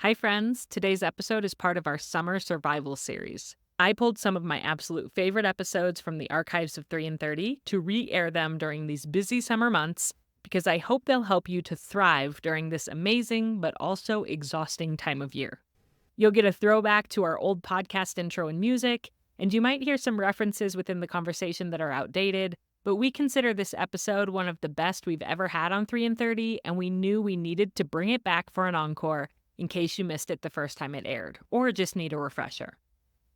Hi, friends. Today's episode is part of our summer survival series. I pulled some of my absolute favorite episodes from the archives of 3 and 30 to re-air them during these busy summer months because I hope they'll help you to thrive during this amazing but also exhausting time of year. You'll get a throwback to our old podcast intro and music, and you might hear some references within the conversation that are outdated, but we consider this episode one of the best we've ever had on 3 and 30, and we knew we needed to bring it back for an encore in case you missed it the first time it aired, or just need a refresher.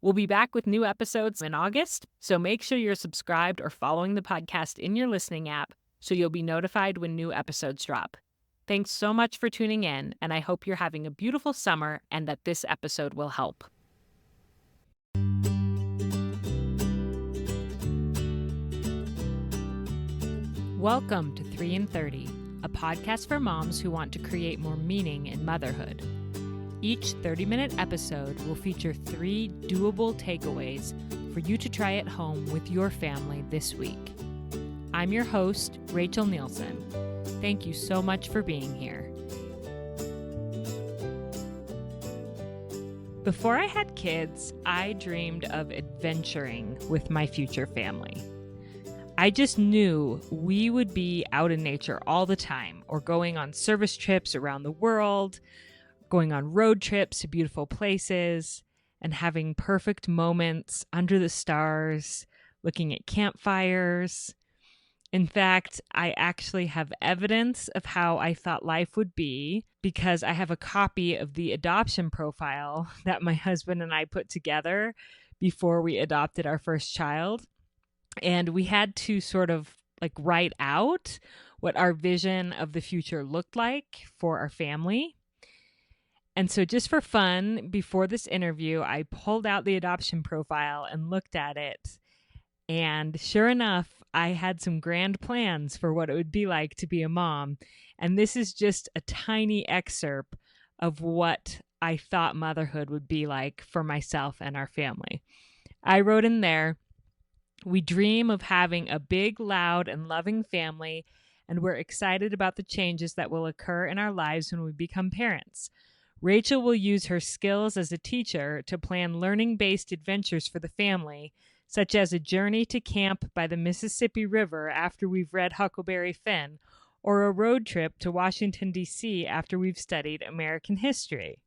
We'll be back with new episodes in August, so make sure you're subscribed or following the podcast in your listening app so you'll be notified when new episodes drop. Thanks so much for tuning in, and I hope you're having a beautiful summer and that this episode will help. Welcome to 3 and 30, a podcast for moms who want to create more meaning in motherhood. Each 30-minute episode will feature 3 doable takeaways for you to try at home with your family this week. I'm your host, Rachel Nielsen. Thank you so much for being here. Before I had kids, I dreamed of adventuring with my future family. I just knew we would be out in nature all the time, or going on service trips around the world, going on road trips to beautiful places, and having perfect moments under the stars, looking at campfires. In fact, I actually have evidence of how I thought life would be because I have a copy of the adoption profile that my husband and I put together before we adopted our first child. And we had to sort of write out what our vision of the future looked like for our family. And so just for fun, before this interview, I pulled out the adoption profile and looked at it. And sure enough, I had some grand plans for what it would be like to be a mom. And this is just a tiny excerpt of what I thought motherhood would be like for myself and our family. I wrote in there, "We dream of having a big, loud, and loving family, and we're excited about the changes that will occur in our lives when we become parents. Rachel will use her skills as a teacher to plan learning-based adventures for the family, such as a journey to camp by the Mississippi River after we've read Huckleberry Finn, or a road trip to Washington, D.C. after we've studied American history."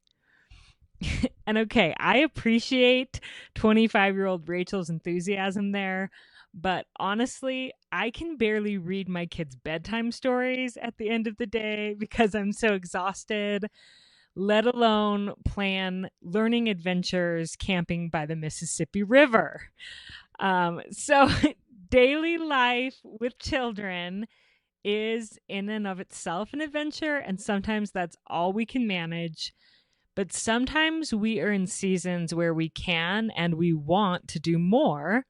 And okay, I appreciate 25-year-old Rachel's enthusiasm there, but honestly, I can barely read my kids' bedtime stories at the end of the day because I'm so exhausted, let alone plan learning adventures camping by the Mississippi River. So daily life with children is in and of itself an adventure, and sometimes that's all we can manage. But sometimes we are in seasons where we can and we want to do more,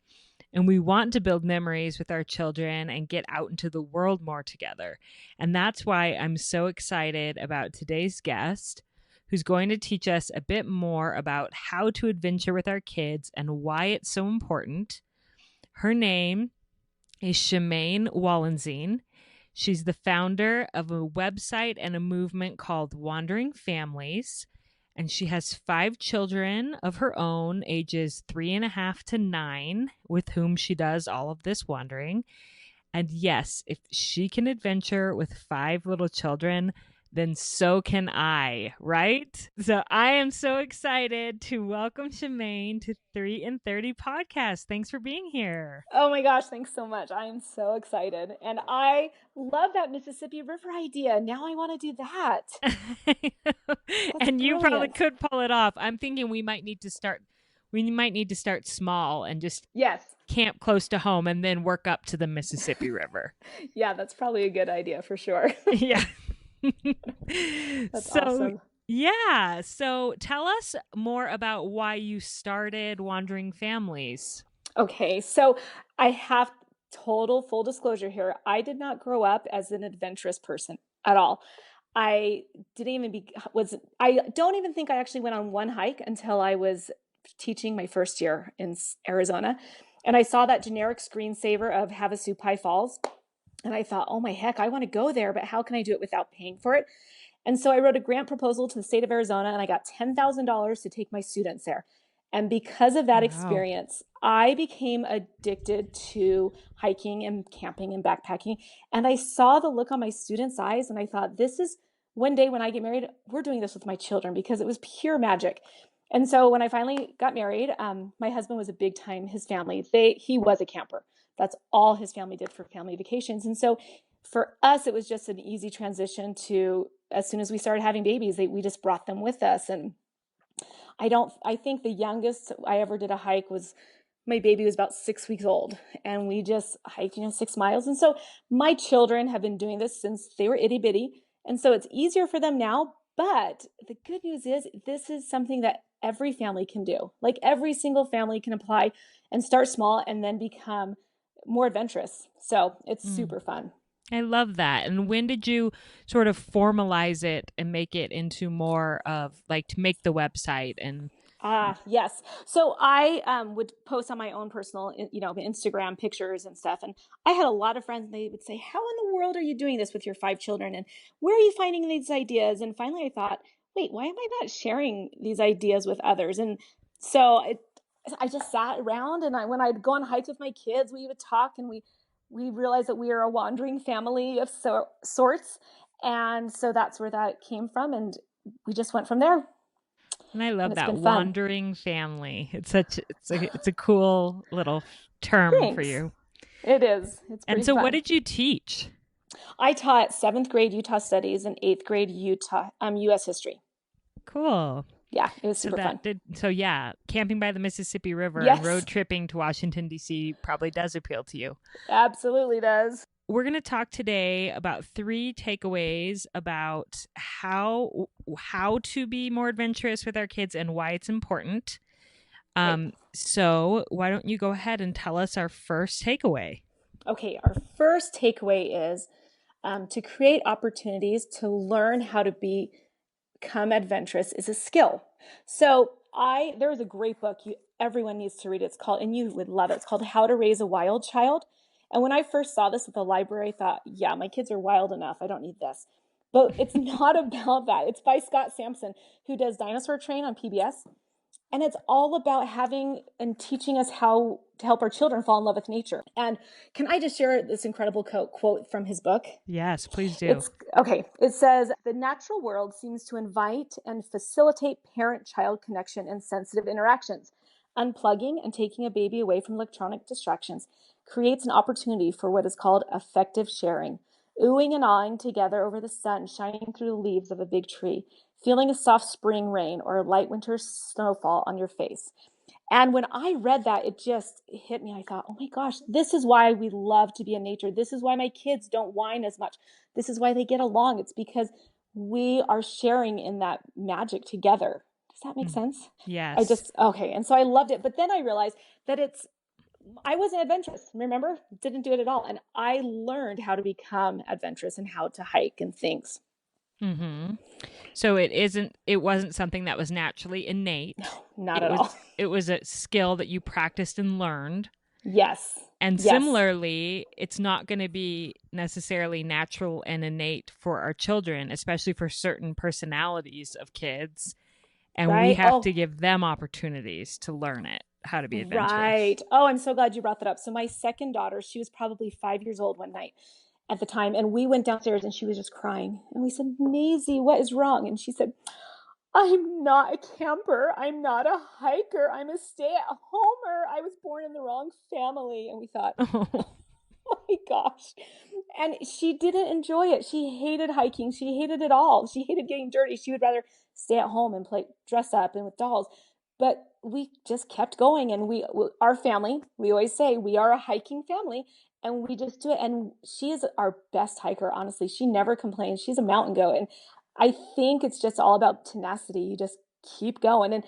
and we want to build memories with our children and get out into the world more together. And that's why I'm so excited about today's guest, who's going to teach us a bit more about how to adventure with our kids and why it's so important. Her name is Chamaine Wollenzein. She's the founder of a website and a movement called Wandering Families. And she has 5 children of her own, ages 3.5 to 9, with whom she does all of this wandering. And yes, if she can adventure with 5 little children, then so can I, right? So I am so excited to welcome Chamaine to 3 and 30 podcast. Thanks for being here. Oh my gosh, thanks so much. I am so excited. And I love that Mississippi River idea. Now I want to do that. And you probably brilliant. could pull it off. I'm thinking we might need to start small and just camp close to home and then work up to the Mississippi River. Yeah, that's probably a good idea for sure. Yeah. That's awesome. Yeah. So tell us more about why you started Wandering Families. Okay, so I have total full disclosure here. I did not grow up as an adventurous person at all. I don't even think I actually went on one hike until I was teaching my first year in Arizona. And I saw that generic screensaver of Havasupai Falls. And I thought, oh my heck, I want to go there, but how can I do it without paying for it? And so I wrote a grant proposal to the state of Arizona and I got $10,000 to take my students there. And because of that Wow. experience, I became addicted to hiking and camping and backpacking. And I saw the look on my students' eyes and I thought, this is one day when I get married, we're doing this with my children because it was pure magic. And so when I finally got married, my husband was a big time, his family, he was a camper. That's all his family did for family vacations. And so for us, it was just an easy transition to, as soon as we started having babies, we just brought them with us. And I think the youngest I ever did a hike was my baby was about 6 weeks old and we just hiked, 6 miles. And so my children have been doing this since they were itty bitty. And so it's easier for them now. But the good news is this is something that every family can do. Like every single family can apply and start small and then become more adventurous. So it's Mm. super fun. I love that. And when did you sort of formalize it and make it into more of like to make the website and Ah, yes. So I would post on my own personal, Instagram pictures and stuff. And I had a lot of friends, and they would say, "How in the world are you doing this with your 5 children? And where are you finding these ideas?" And finally, I thought, "Wait, why am I not sharing these ideas with others?" And so I just sat around, and when I'd go on hikes with my kids, we would talk, and we realized that we are a wandering family of sorts, and so that's where that came from, and we just went from there, I and love it's that been fun. wandering family. It's a cool little term for Thanks. you. It is. It's And pretty so what fun. did you teach? I taught seventh grade Utah studies and eighth grade Utah U.S. history. Cool. Yeah, it was So super fun. yeah, camping by the Mississippi River and Yes, road tripping to Washington D.C. probably does appeal to you. absolutely does. We're going to talk today about 3 takeaways about how to be more adventurous with our kids and why it's important. Great. So why don't you go ahead and tell us our first takeaway? Okay, our first takeaway is to create opportunities to learn how to become adventurous is a skill. So there's a great book everyone needs to read. It's called, and you would love it. It's called How to Raise a Wild Child. And when I first saw this at the library, I thought, yeah, my kids are wild enough. I don't need this. But it's not about that. It's by Scott Sampson, who does Dinosaur Train on PBS. And it's all about having and teaching us how to help our children fall in love with nature. And can I just share this incredible quote from his book? Yes, please do. It's okay. It says, "The natural world seems to invite and facilitate parent child connection and sensitive interactions. Unplugging and taking a baby away from electronic distractions creates an opportunity for what is called affective sharing, oohing and awing together over the sun shining through the leaves of a big tree, feeling a soft spring rain or a light winter snowfall on your face." And when I read that, it just hit me. I thought, oh my gosh, this is why we love to be in nature. This is why my kids don't whine as much. This is why they get along. It's because we are sharing in that magic together. Does that make Mm. sense? Yes. Okay. And so I loved it. But then I realized that I wasn't adventurous, remember? Didn't do it at all. And I learned how to become adventurous and how to hike and things. Mhm. So it wasn't something that was naturally innate. Not It at was all. it was a skill that you practiced and learned. Yes. And Yes. similarly, it's not going to be necessarily natural and innate for our children, especially for certain personalities of kids. And we Right. have Oh, to give them opportunities to learn it, how to be adventurous. right. Oh, I'm so glad you brought that up. So my second daughter, she was probably 5 years old one night at the time, and we went downstairs and she was just crying. And we said, Maisie, what is wrong? And she said, I'm not a camper. I'm not a hiker. I'm a stay-at-homer. I was born in the wrong family. And we thought, Oh. oh my gosh. And she didn't enjoy it. She hated hiking. She hated it all. She hated getting dirty. She would rather stay at home and play dress up and with dolls. But we just kept going. And our family, we always say we are a hiking family and we just do it. And she is our best hiker, honestly. She never complains. She's a mountain goat. And I think it's just all about tenacity. You just keep going. And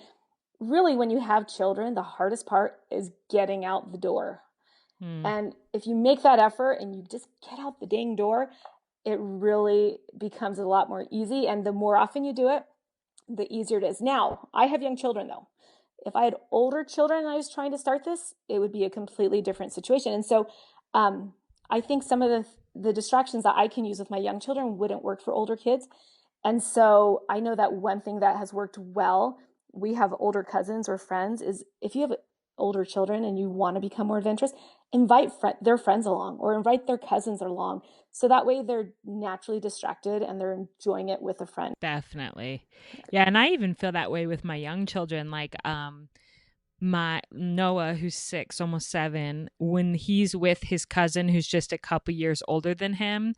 really, when you have children, the hardest part is getting out the door. Hmm. And if you make that effort and you just get out the dang door, it really becomes a lot more easy. And the more often you do it, the easier it is. Now, I have young children though. If I had older children and I was trying to start this, it would be a completely different situation. And so I think some of the distractions that I can use with my young children wouldn't work for older kids. And so I know that one thing that has worked well, we have older cousins or friends, is if you have older children and you want to become more adventurous, invite their friends along or invite their cousins along. So that way they're naturally distracted and they're enjoying it with a friend. Definitely. Yeah, and I even feel that way with my young children. Like my Noah, who's 6, almost 7, when he's with his cousin who's just a couple years older than him,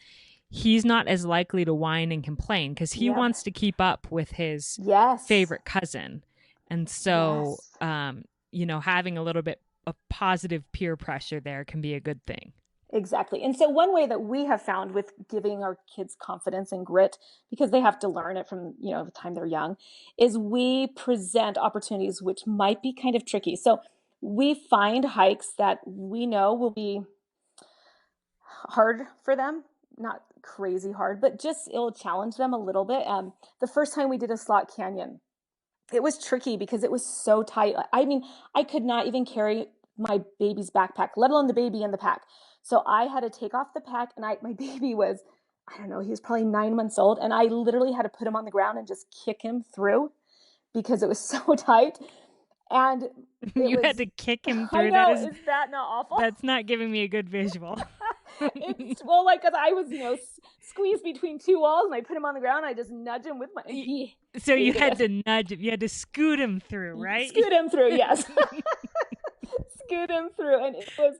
he's not as likely to whine and complain because he Yep. wants to keep up with his Yes. favorite cousin. And so, Yes. having a little bit of positive peer pressure there can be a good thing. Exactly. And so one way that we have found with giving our kids confidence and grit, because they have to learn it from, the time they're young, is we present opportunities which might be kind of tricky. So we find hikes that we know will be hard for them, not crazy hard, but just it'll challenge them a little bit. The first time we did a slot canyon, it was tricky because it was so tight. I mean, I could not even carry my baby's backpack, let alone the baby in the pack. So I had to take off the pack, and my baby was, I don't know, he was probably 9 months old, and I literally had to put him on the ground and just kick him through because it was so tight. And You had to kick him I through. know, is that not awful? That's not giving me a good visual. It's well, like, cause I was, squeezed between two walls, and I put him on the ground. And I just nudge him with my. So you had to nudge him. You had to scoot him through, right? Scoot him through, yes. Scoot him through, and it was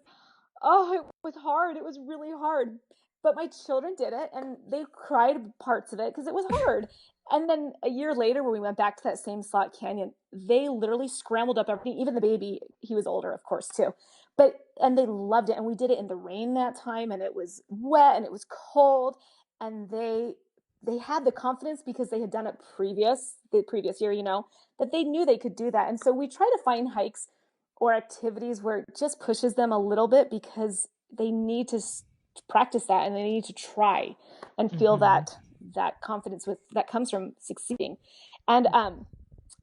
hard. It was really hard. But my children did it, and they cried parts of it because it was hard. And then a year later, when we went back to that same slot canyon, they literally scrambled up everything. Even the baby, he was older, of course, too. And they loved it. And we did it in the rain that time, and it was wet and it was cold. And they had the confidence because they had done it the previous year, that they knew they could do that. And so we try to find hikes or activities where it just pushes them a little bit because they need to practice that and they need to try and feel that confidence that comes from succeeding. And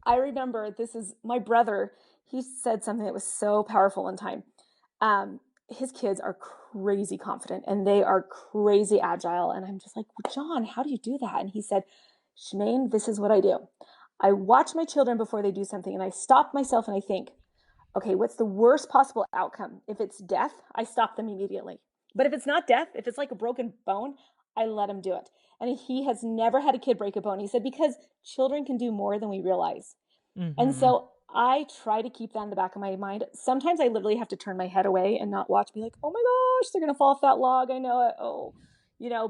I remember, this is my brother, he said something that was so powerful one time. His kids are crazy confident and they are crazy agile. And I'm just like, well, John, how do you do that? And he said, Chamaine, this is what I do. I watch my children before they do something and I stop myself and I think, okay, what's the worst possible outcome? If it's death, I stop them immediately. But if it's not death, if it's like a broken bone, I let them do it. And he has never had a kid break a bone. He said, because children can do more than we realize. Mm-hmm. And so I try to keep that in the back of my mind. Sometimes I literally have to turn my head away and not watch, be like, oh my gosh, they're going to fall off that log. I know it. Oh,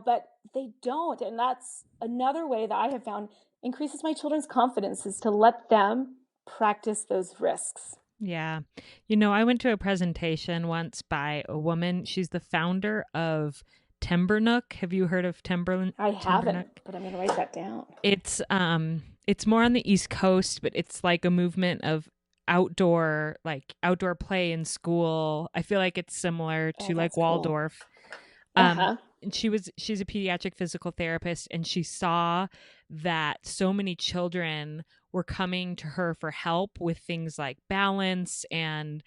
but they don't. And that's another way that I have found increases my children's confidence, is to let them practice those risks. Yeah. I went to a presentation once by a woman. She's the founder of Timbernook. Have you heard of Timbernook? I haven't, but I'm going to write that down. It's more on the East Coast, but it's like a movement of outdoor play in school. I feel like it's similar to like Waldorf. Cool. And she's a pediatric physical therapist, and she saw that so many children were coming to her for help with things like balance and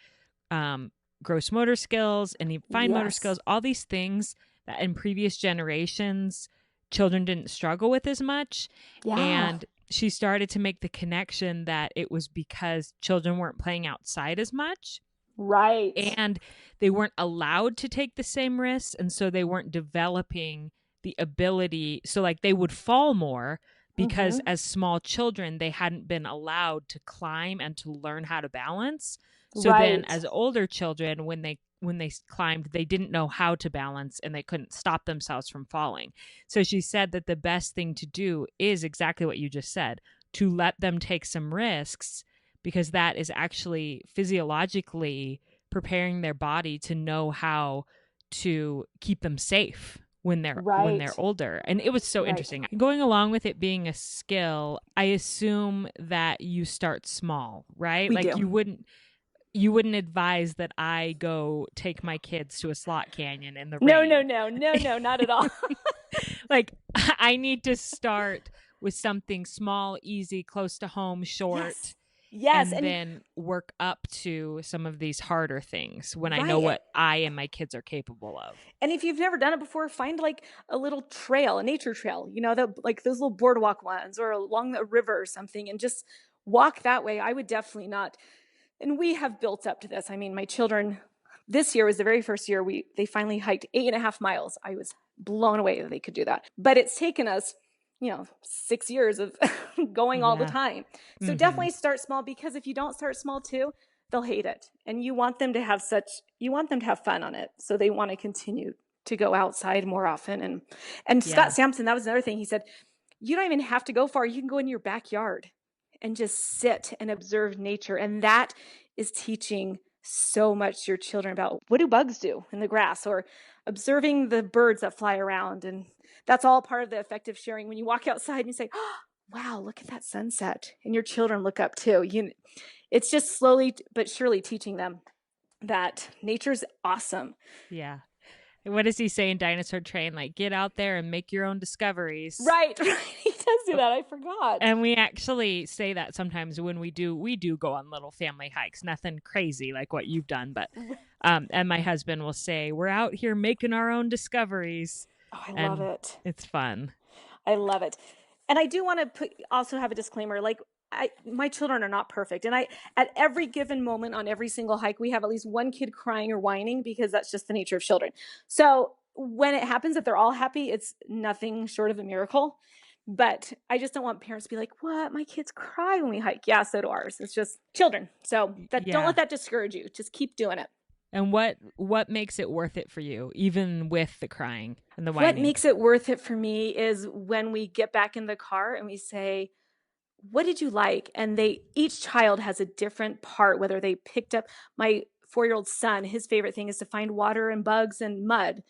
gross motor skills and fine motor skills, all these things that in previous generations children didn't struggle with as much. Yeah. And she started to make the connection that it was because children weren't playing outside as much. Right. And they weren't allowed to take the same risks. And so they weren't developing the ability. So like they would fall more because as small children, they hadn't been allowed to climb and to learn how to balance. So then as older children, when they climbed, they didn't know how to balance and they couldn't stop themselves from falling. So she said that the best thing to do is exactly what you just said, to let them take some risks, because that is actually physiologically preparing their body to know how to keep them safe when they're older. And it was so interesting. Going along with it being a skill, I assume that you start small, right? We do. You wouldn't advise that I go take my kids to a slot canyon in the rain. No, not at all. Like, I need to start with something small, easy, close to home, short. Yes. and then work up to some of these harder things when I know Right. what I and my kids are capable of. And if you've never done it before, find like a little trail, a nature trail, like those little boardwalk ones or along a river or something, and just walk that way. I would definitely not. And we have built up to this. I mean, my children, this year was the very first year they finally hiked 8.5 miles. I was blown away that they could do that. But it's taken us, 6 years of going all the Yeah. time. So Mhm. definitely start small, because if you don't start small too, they'll hate it. And you want them to have fun on it. So they want to continue to go outside more often. And Yeah. Scott Sampson, that was another thing. He said, you don't even have to go far. You can go in your backyard and just sit and observe nature. And that is teaching so much to your children about what do bugs do in the grass, or observing the birds that fly around. And that's all part of the effective sharing. When you walk outside and you say, oh, wow, look at that sunset. And your children look up too. It's just slowly but surely teaching them that nature's awesome. Yeah. What does he say in Dinosaur Train? Like, get out there and make your own discoveries. Right. He does do that. I forgot. And we actually say that sometimes when we do go on little family hikes. Nothing crazy like what you've done, but and my husband will say, we're out here making our own discoveries. Oh, I love it. It's fun. I love it. And I do want to also have a disclaimer. Like, my children are not perfect. And at every given moment on every single hike, we have at least one kid crying or whining, because that's just the nature of children. So when it happens that they're all happy, it's nothing short of a miracle. But I just don't want parents to be like, what? My kids cry when we hike. Yeah, so do ours. It's just children. So don't let that discourage you. Just keep doing it. And what makes it worth it for you, even with the crying and the whining? What makes it worth it for me is when we get back in the car and we say, what did you like? And each child has a different part, whether they picked up my 4-year-old son, his favorite thing is to find water and bugs and mud.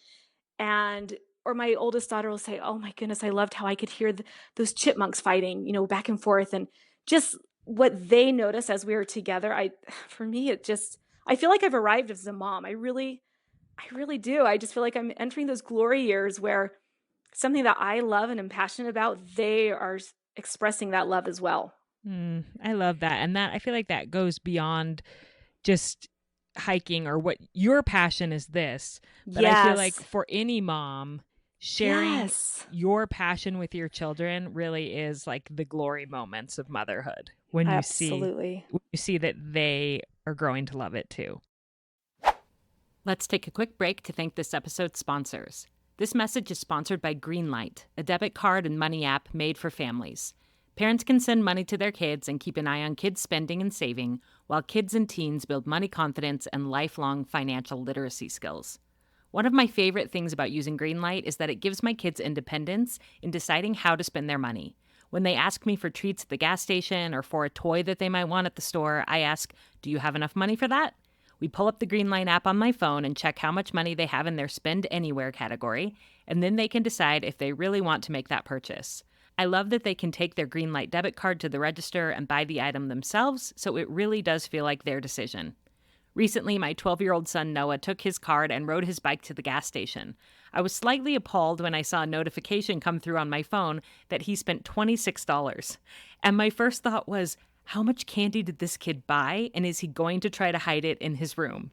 Or my oldest daughter will say, oh my goodness, I loved how I could hear those chipmunks fighting, back and forth. And just what they notice as we were together. For me, I feel like I've arrived as a mom. I really do. I just feel like I'm entering those glory years where something that I love and am passionate about, they are expressing that love as well. I love that. And that, I feel like that goes beyond just hiking or what your passion is this. But I feel like for any mom, sharing your passion with your children really is like the glory moments of motherhood, when you see that they are growing to love it too. Let's take a quick break to thank this episode's sponsors. This message is sponsored by Greenlight, a debit card and money app made for families. Parents can send money to their kids and keep an eye on kids' spending and saving, while kids and teens build money confidence and lifelong financial literacy skills. One of my favorite things about using Greenlight is that it gives my kids independence in deciding how to spend their money. When they ask me for treats at the gas station or for a toy that they might want at the store, I ask, do you have enough money for that? We pull up the Greenlight app on my phone and check how much money they have in their Spend Anywhere category, and then they can decide if they really want to make that purchase. I love that they can take their Greenlight debit card to the register and buy the item themselves, so it really does feel like their decision. Recently, my 12-year-old son Noah took his card and rode his bike to the gas station. I was slightly appalled when I saw a notification come through on my phone that he spent $26. And my first thought was, how much candy did this kid buy, and is he going to try to hide it in his room?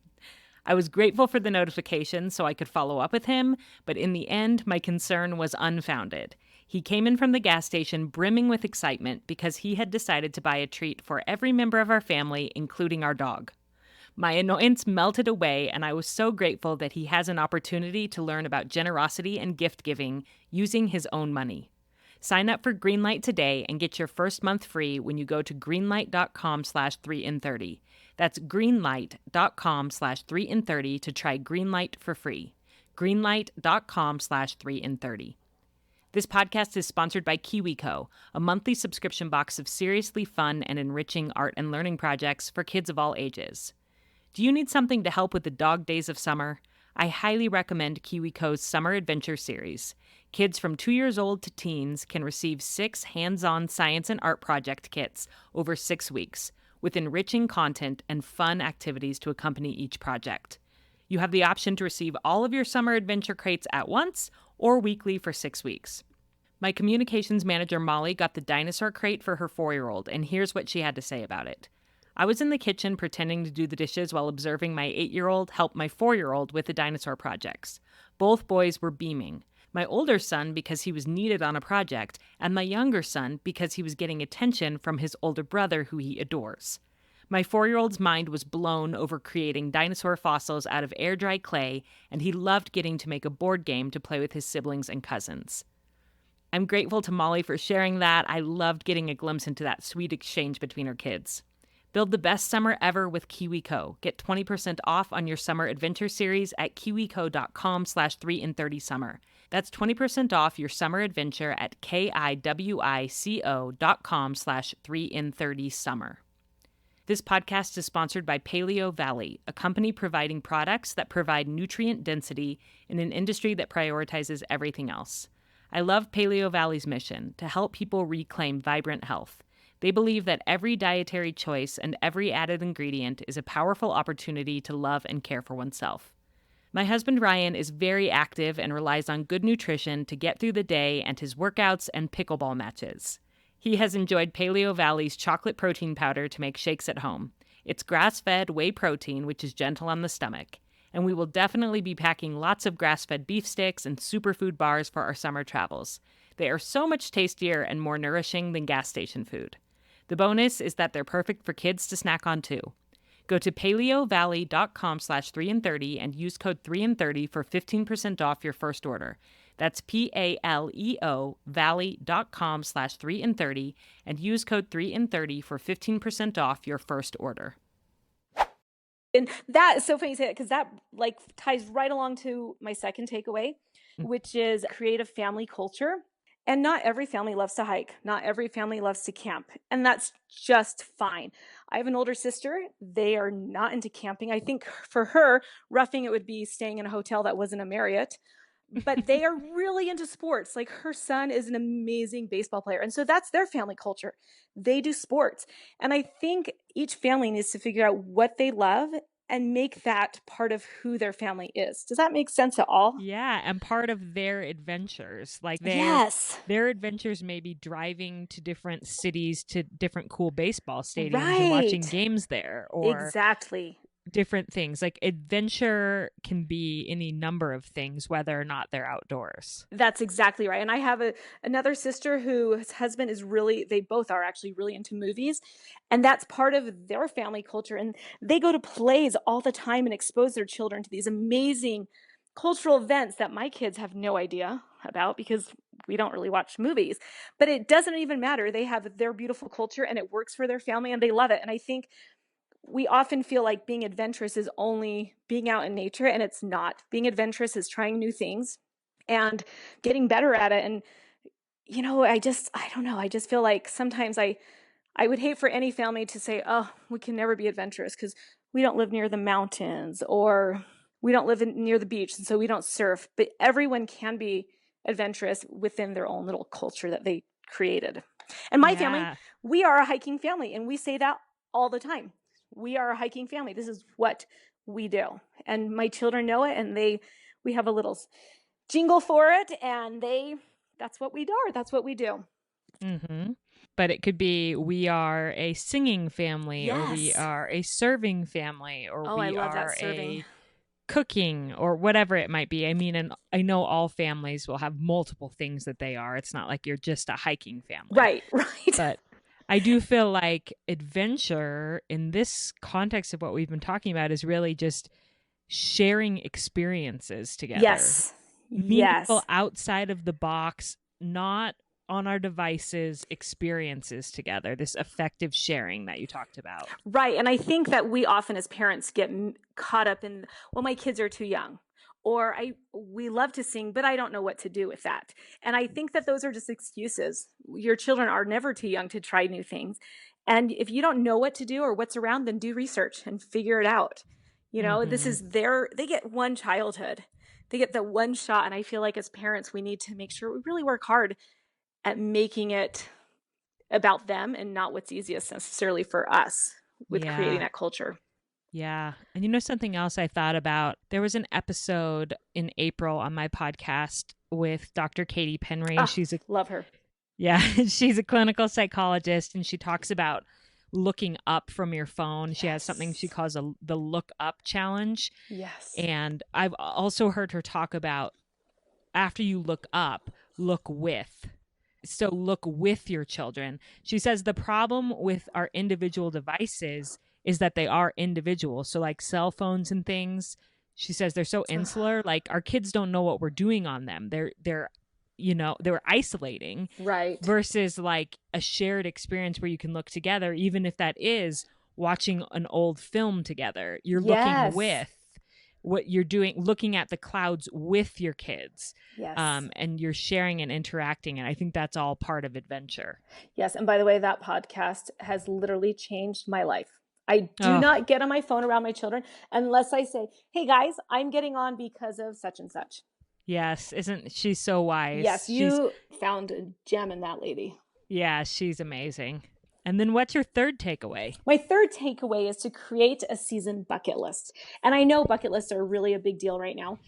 I was grateful for the notification so I could follow up with him, but in the end, my concern was unfounded. He came in from the gas station brimming with excitement because he had decided to buy a treat for every member of our family, including our dog. My annoyance melted away, and I was so grateful that he has an opportunity to learn about generosity and gift giving using his own money. Sign up for Greenlight today and get your first month free when you go to greenlight.com/3in30. That's greenlight.com/3in30 to try Greenlight for free. greenlight.com/3in30. This podcast is sponsored by KiwiCo, a monthly subscription box of seriously fun and enriching art and learning projects for kids of all ages. Do you need something to help with the dog days of summer? I highly recommend KiwiCo's Summer Adventure Series. Kids from 2 years old to teens can receive 6 hands-on science and art project kits over 6 weeks, with enriching content and fun activities to accompany each project. You have the option to receive all of your summer adventure crates at once or weekly for 6 weeks. My communications manager, Molly, got the dinosaur crate for her 4-year-old, and here's what she had to say about it. I was in the kitchen pretending to do the dishes while observing my 8-year-old help my 4-year-old with the dinosaur projects. Both boys were beaming. My older son because he was needed on a project, and my younger son because he was getting attention from his older brother who he adores. My 4-year-old's mind was blown over creating dinosaur fossils out of air-dry clay, and he loved getting to make a board game to play with his siblings and cousins. I'm grateful to Molly for sharing that. I loved getting a glimpse into that sweet exchange between her kids. Build the best summer ever with KiwiCo. Get 20% off on your summer adventure series at kiwico.com/3in30summer. That's 20% off your summer adventure at kiwico.com/3in30summer. This podcast is sponsored by Paleo Valley, a company providing products that provide nutrient density in an industry that prioritizes everything else. I love Paleo Valley's mission to help people reclaim vibrant health. They believe that every dietary choice and every added ingredient is a powerful opportunity to love and care for oneself. My husband Ryan is very active and relies on good nutrition to get through the day and his workouts and pickleball matches. He has enjoyed Paleo Valley's chocolate protein powder to make shakes at home. It's grass-fed whey protein, which is gentle on the stomach. And we will definitely be packing lots of grass-fed beef sticks and superfood bars for our summer travels. They are so much tastier and more nourishing than gas station food. The bonus is that they're perfect for kids to snack on too. Go to paleovalley.com/3in30 and use code 3in30 for 15% off your first order. That's PALEO valley.com/3in30 and use code 3in30 for 15% off your first order. And that is so funny you say that, because that like ties right along to my second takeaway, which is creative family culture. And not every family loves to hike. Not every family loves to camp. And that's just fine. I have an older sister. They are not into camping. I think for her, roughing it would be staying in a hotel that wasn't a Marriott. But they are really into sports. Like her son is an amazing baseball player. And so that's their family culture. They do sports. And I think each family needs to figure out what they love and make that part of who their family is. Does that make sense at all? Yeah, and part of their adventures. Like Yes. their adventures may be driving to different cities to different cool baseball stadiums and Right. watching games there, or Exactly. different things. Like adventure can be any number of things, whether or not they're outdoors. That's exactly right. And I have another sister whose husband is they both are actually really into movies. And that's part of their family culture. And they go to plays all the time and expose their children to these amazing cultural events that my kids have no idea about because we don't really watch movies. But it doesn't even matter. They have their beautiful culture and it works for their family and they love it. And I think we often feel like being adventurous is only being out in nature, and it's not. Being adventurous is trying new things and getting better at it. And, I don't know. I just feel like sometimes I would hate for any family to say, oh, we can never be adventurous because we don't live near the mountains or we don't live near the beach, and so we don't surf. But everyone can be adventurous within their own little culture that they created. And my family, we are a hiking family, and we say that all the time. We are a hiking family. This is what we do. And my children know it, and we have a little jingle for it, and that's what we do. That's what we do. Mm-hmm. But it could be we are a singing family, or we are a serving family, or we are a cooking, or whatever it might be. I mean, and I know all families will have multiple things that they are. It's not like you're just a hiking family. Right. But I do feel like adventure in this context of what we've been talking about is really just sharing experiences together. Yes. Meaningful, outside of the box, not on our devices, experiences together. This effective sharing that you talked about. Right. And I think that we often as parents get caught up in, well, my kids are too young. Or we love to sing, but I don't know what to do with that. And I think that those are just excuses. Your children are never too young to try new things. And if you don't know what to do or what's around, then do research and figure it out. This is they get one childhood. They get the one shot. And I feel like as parents, we need to make sure we really work hard at making it about them and not what's easiest necessarily for us with creating that culture. Yeah. And something else I thought about, there was an episode in April on my podcast with Dr. Katie Penry. Love her. Yeah. She's a clinical psychologist, and she talks about looking up from your phone. She has something she calls the look up challenge. Yes. And I've also heard her talk about after you look up, look with. So look with your children. She says the problem with our individual devices is that they are individual. So like cell phones and things, she says they're so insular. Like our kids don't know what we're doing on them. They're isolating. Right. Versus like a shared experience where you can look together, even if that is watching an old film together. You're looking with what you're doing, looking at the clouds with your kids. Yes. And you're sharing and interacting. And I think that's all part of adventure. Yes. And by the way, that podcast has literally changed my life. I do not get on my phone around my children unless I say, hey guys, I'm getting on because of such and such. Yes. Isn't she so wise? Yes. You found a gem in that lady. Yeah. She's amazing. And then what's your third takeaway? My third takeaway is to create a season bucket list. And I know bucket lists are really a big deal right now,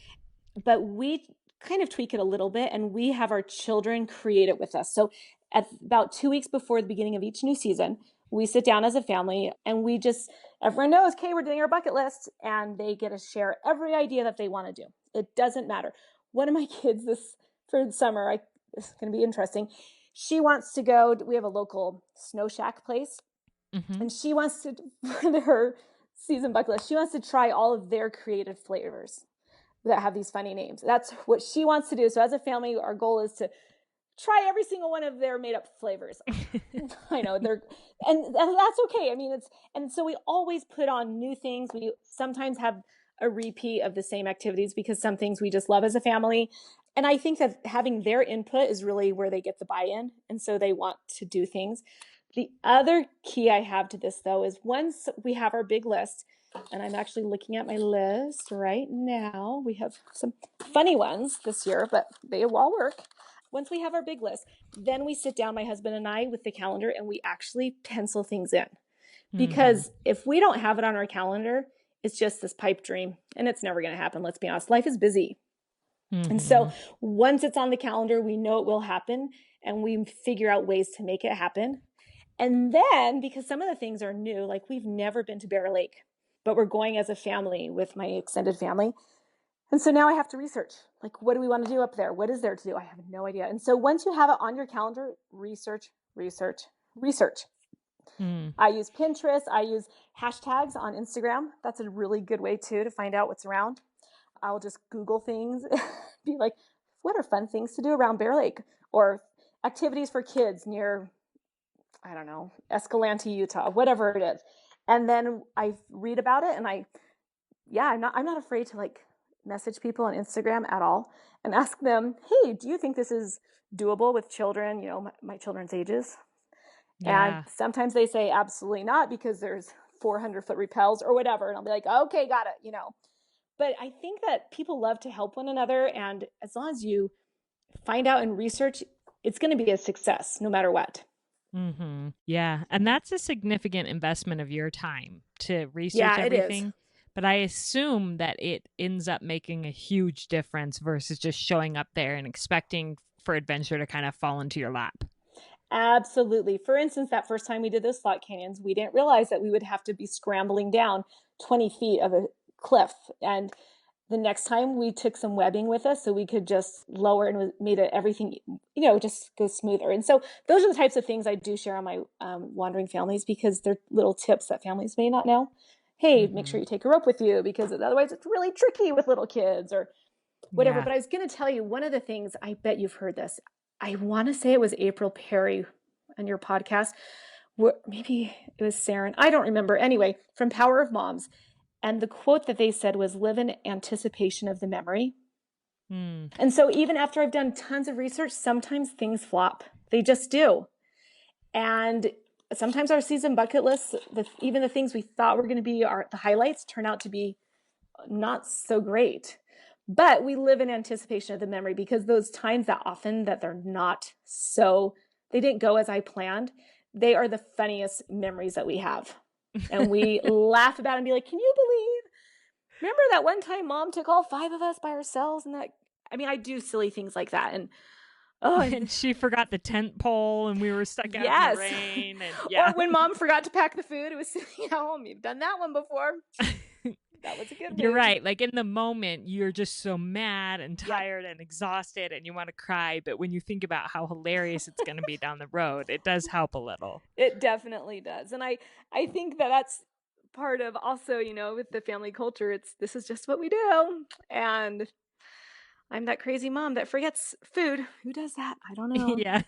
but we kind of tweak it a little bit and we have our children create it with us. So at about 2 weeks before the beginning of each new season, we sit down as a family and everyone knows, okay, we're doing our bucket list, and they get to share every idea that they want to do. It doesn't matter. One of my kids for the summer, it's going to be interesting. She wants to go, we have a local snow shack place, and she wants to, for her season bucket list, she wants to try all of their creative flavors that have these funny names. That's what she wants to do. So as a family, our goal is to try every single one of their made up flavors. I know and that's okay. I mean, and so we always put on new things. We sometimes have a repeat of the same activities because some things we just love as a family. And I think that having their input is really where they get the buy-in. And so they want to do things. The other key I have to this, though, is once we have our big list, and I'm actually looking at my list right now. We have some funny ones this year, but they all work. Once we have our big list, then we sit down, my husband and I, with the calendar, and we actually pencil things in. Because if we don't have it on our calendar, it's just this pipe dream, and it's never going to happen. Let's be honest. Life is busy. And so once it's on the calendar, we know it will happen, and we figure out ways to make it happen. And then, because some of the things are new, like we've never been to Bear Lake, but we're going as a family with my extended family. And so now I have to research, like, what do we want to do up there? What is there to do? I have no idea. And so once you have it on your calendar, research. I use Pinterest. I use hashtags on Instagram. That's a really good way too to find out what's around. I'll just Google things, be like, what are fun things to do around Bear Lake, or activities for kids near, I don't know, Escalante, Utah, whatever it is. And then I read about it, and I'm not afraid to like message people on Instagram at all and ask them, hey, do you think this is doable with children, my children's ages? Yeah. And sometimes they say absolutely not because there's 400-foot rappels or whatever. And I'll be like, okay, got it, But I think that people love to help one another. And as long as you find out and research, it's going to be a success no matter what. Yeah. And that's a significant investment of your time to research everything. It is. But I assume that it ends up making a huge difference versus just showing up there and expecting for adventure to kind of fall into your lap. Absolutely. For instance, that first time we did those slot canyons, we didn't realize that we would have to be scrambling down 20 feet of a cliff. And the next time we took some webbing with us so we could just lower and made everything, just go smoother. And so those are the types of things I do share on my wandering families, because they're little tips that families may not know. Hey, make sure you take a rope with you, because otherwise it's really tricky with little kids or whatever. Yeah. But I was going to tell you one of the things, I bet you've heard this. I want to say it was April Perry on your podcast, maybe it was Saren. I don't remember. Anyway, from Power of Moms. And the quote that they said was, live in anticipation of the memory. And so even after I've done tons of research, sometimes things flop. They just do. And sometimes our season bucket lists, even the things we thought were going to be the highlights, turn out to be not so great. But we live in anticipation of the memory, because those times that they're not so, they didn't go as I planned, they are the funniest memories that we have. And we laugh about it and be like, can you remember that one time Mom took all 5 of us by ourselves? And I do silly things like that. And Oh, And she forgot the tent pole and we were stuck out in yes. the rain. And yeah. Or when mom forgot to pack the food, it was sitting at home. You've done that one before. That was a good You're move. right. Like in the moment, you're just so mad and tired and exhausted and you want to cry. But when you think about how hilarious it's going to be down the road, it does help a little. It definitely does. And I think that that's part of also, with the family culture, this is just what we do. And I'm that crazy mom that forgets food. Who does that? I don't know. Yeah.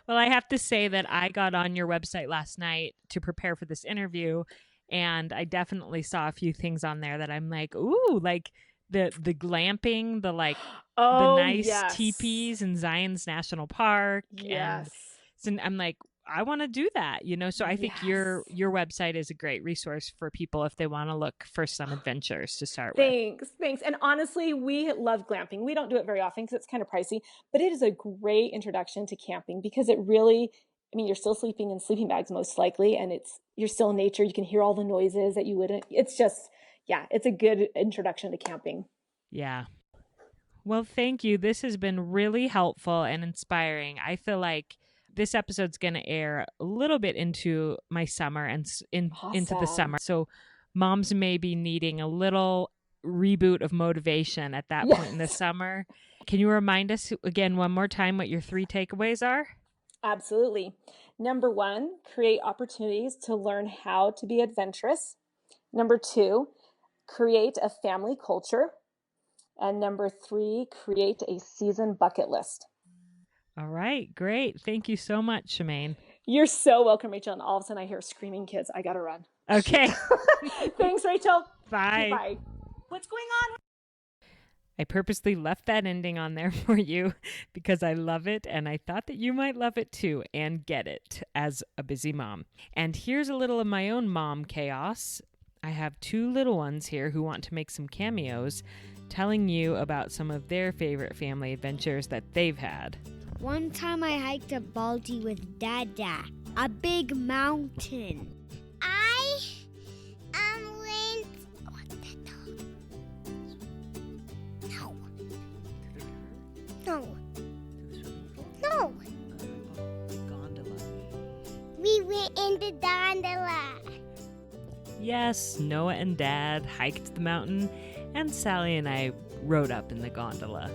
Well, I have to say that I got on your website last night to prepare for this interview, and I definitely saw a few things on there that I'm like, ooh, like the glamping, the nice teepees in Zion's National Park. Yes. And so I'm like, I want to do that, So I think your website is a great resource for people if they want to look for some adventures to start with. Thanks. And honestly, we love glamping. We don't do it very often because it's kind of pricey, but it is a great introduction to camping because it really, you're still sleeping in sleeping bags most likely, and you're still in nature. You can hear all the noises that you wouldn't. It's just, it's a good introduction to camping. Yeah. Well, thank you. This has been really helpful and inspiring. I feel like this episode's going to air a little bit into my summer and into the summer. So moms may be needing a little reboot of motivation at that point in the summer. Can you remind us again one more time what your 3 takeaways are? Absolutely. Number 1, create opportunities to learn how to be adventurous. Number 2, create a family culture. And number 3, create a season bucket list. All right, great. Thank you so much, Chamaine. You're so welcome, Rachel. And all of a sudden I hear screaming kids. I got to run. Okay. Thanks, Rachel. Bye. Bye. What's going on? I purposely left that ending on there for you because I love it and I thought that you might love it too and get it as a busy mom. And here's a little of my own mom chaos. I have 2 little ones here who want to make some cameos, telling you about some of their favorite family adventures that they've had. One time I hiked a Baldy with Dada, a big mountain. I went... What's that dog? No. Gondola. We went in the gondola. Yes, Noah and Dad hiked the mountain, and Sally and I rode up in the gondola.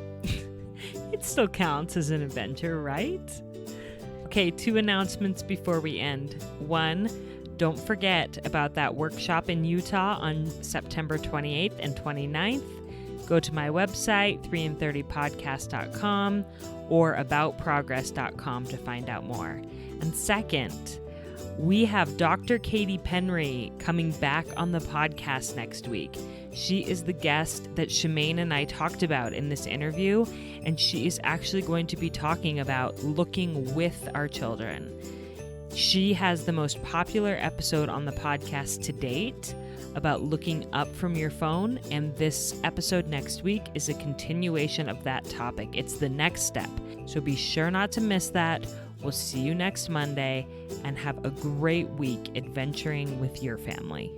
It still counts as an adventure, right? Okay, 2 announcements before we end. 1, don't forget about that workshop in Utah on September 28th and 29th. Go to my website, 3and30podcast.com or aboutprogress.com to find out more. And second, we have Dr. Katie Penry coming back on the podcast next week. She is the guest that Chamaine and I talked about in this interview, and she is actually going to be talking about looking with our children. She has the most popular episode on the podcast to date about looking up from your phone, and this episode next week is a continuation of that topic. It's the next step, so be sure not to miss that. We'll see you next Monday, and have a great week adventuring with your family.